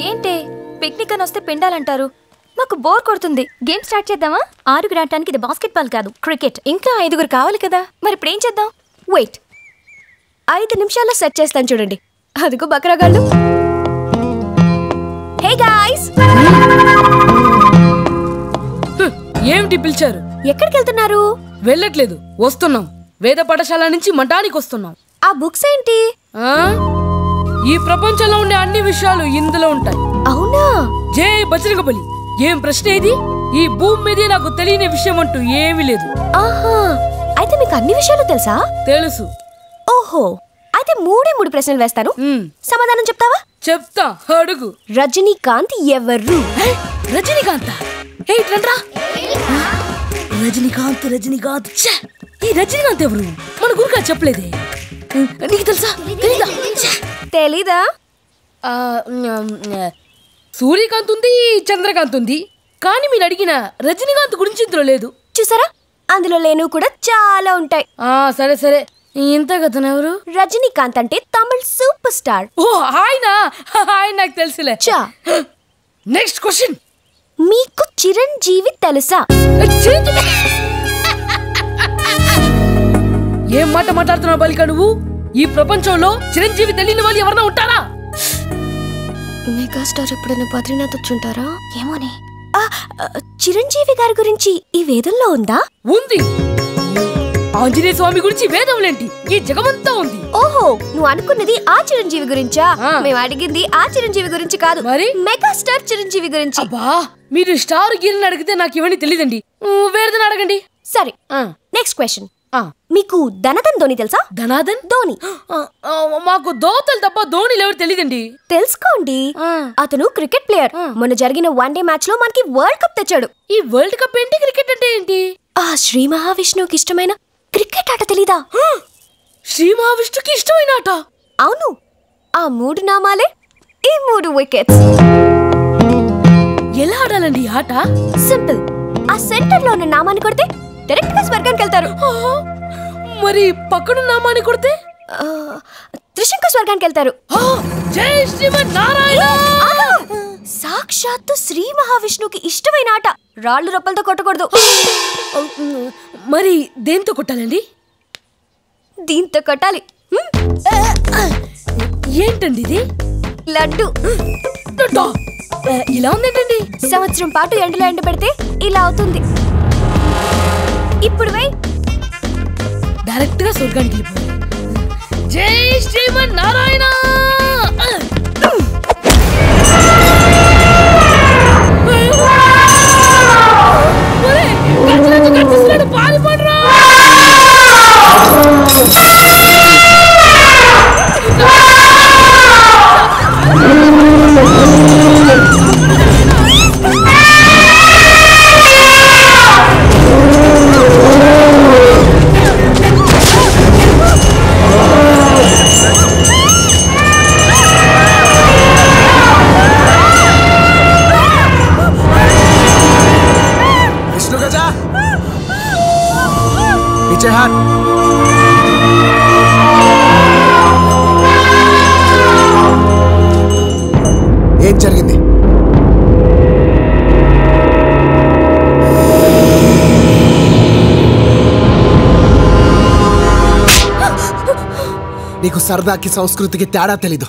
ఏంటే పిక్నిక్ అని వస్తే పిండాలంటారు? మాకు బోర్ కొడుతుంది. గేమ్ స్టార్ట్ చేద్దామా? 6 ఆడటానికి ఇది బాస్కెట్బాల్ కాదు, క్రికెట్. ఇంకా 5 కావాలి కదా, మరి ఇప్పుడు ఏం చేద్దాం? వెయిట్, 5 నిమిషాల్లో సెట్ చేస్తాను చూడండి. అదిగో బకరగాళ్ళు. హే గాయ్స్, ఏమిటి పిలిచారు? ఎక్కడికి వెళ్తున్నారు? వెళ్ళట్లేదు, వస్తున్నాం. వేద పాఠశాల నుంచి మఠానికి వస్తున్నాం. ఆ బుక్స్ ఏంటి? ఈ ప్రపంచంలో ఉండే అన్ని విషయాలు ఇందులో ఉంటాయి. అవునా? జై బజరంగబలి. ఏం ప్రశ్న ఇది? ఈ భూమి మీద నాకు తెలియని విషయం అంటూ ఏమీ లేదు. ఆహా, అయితే మీకు అన్ని విషయాలు తెలుసా? తెలుసు. ఓహో, అయితే 3 ప్రశ్నలు వేస్తాను, సమాధానం చెప్తావా? చెప్తా, అడుగు. రజనీకాంత్ ఎవరు? రజనీకాంత్? రజనీకాంత్ రజనీకాంత్ ఈ రజనీకాంత్ ఎవరు? మన గురుగా చెప్పలేదే. నీకు తెలుసా? తెలీదా? సూర్యకాంత్ ఉంది, చంద్రకాంత్ ఉంది, కానీ మీరు అడిగిన రజనీకాంత్ గురించి ఇందులో లేదు. చూసారా, అందులో లేను కూడా చాలా ఉంటాయి. సరే సరే, ఇంత కథను ఎవరు? రజనీకాంత్ అంటే తమిళ సూపర్ స్టార్. ఓ ఆయన నాకు తెలుసులే. Next question. మీకు చిరంజీవి తెలుసా? ఏం మాట మాట్లాడుతున్నావు బాలిక నువ్వు? ఈ ప్రపంచంలో చిరంజీవి తెలియని వాళ్ళు ఎవరైనా ఉంటారా? మెగాస్టార్ ఎప్పుడైనా బద్రీనాథ్ వచ్చుంటారా? ఏమోనే. చిరంజీవి గారి గురించి ఈ వేదంలో ఉందా? ఉంది. ఆంజనేయ స్వామి గురించి వేదంలేంటి, ఈ జగమంతా ఉంది. ఓహో, నువ్వు అనుకున్నది ఆ చిరంజీవి గురించా? మేము అడిగింది ఆ చిరంజీవి గురించి కాదు, మరి మెగాస్టార్ చిరంజీవి గురించి. అబ్బా, మీరు స్టార్ గీరని అడిగితే నాకు ఇవన్నీ తెలియదండి. వేరేదని అడగండి. సరే, నెక్స్ట్ క్వశ్చన్. మీకు ధనాధన్ ధోని తెలుసా? ధనాధన్ ధోని? మాకు దోతలు తప్ప ధోనిలు ఎవరు తెలియదండి. తెలుసుకోండి, అతను క్రికెట్ ప్లేయర్. మొన్న జరిగిన వన్డే మ్యాచ్ లో మనకి వరల్డ్ కప్ తెచ్చాడు. ఈ వరల్డ్ కప్ ఏంటి, క్రికెట్ అంటే ఏంటి? ఆ శ్రీ మహావిష్ణువుకి ఇష్టమైన క్రికెట్ ఆట తెలీదా? శ్రీ మహావిష్ణుకి ఇష్టమైన ఆట? అవును, ఆ 3 నామాలే ఈ 3 వికెట్స్. ఎలా ఆడాలండి ఈ ఆట? సింపుల్, ఆ సెంటర్ లో ఉన్న నామాన్ని కొడితే డైరెక్ట్ గా స్వర్గానికి వెళ్తారు. మరి పక్కన నామాన్ని కొడితే త్రిశంకు స్వర్గానికి వెళ్తారు. జై శ్రీమన్నారాయణ. సాక్షాత్తు శ్రీ మహావిష్ణువుకి ఇష్టమైన ఆట. రాళ్ళు రొప్పలతో కొట్టకూడదు. మరి దేంతో కొట్టాలండి? దీంతో కొట్టాలి. ఏంటండి ఇది? లడ్డు. ఇలా ఉందేంటండి? సంవత్సరం పాటు ఎండలో ఎండ పెడితే ఇలా అవుతుంది. ఇప్పుడు వెయ్, డైరెక్ట్ గా స్వర్గానికి వెళ్ళిపోయి. జై శ్రీమన్నారాయణ. పారిపోడరా. ఏం జరిగింది? నీకు సరదాకి సంస్కృతికి తేడా తెలీదు.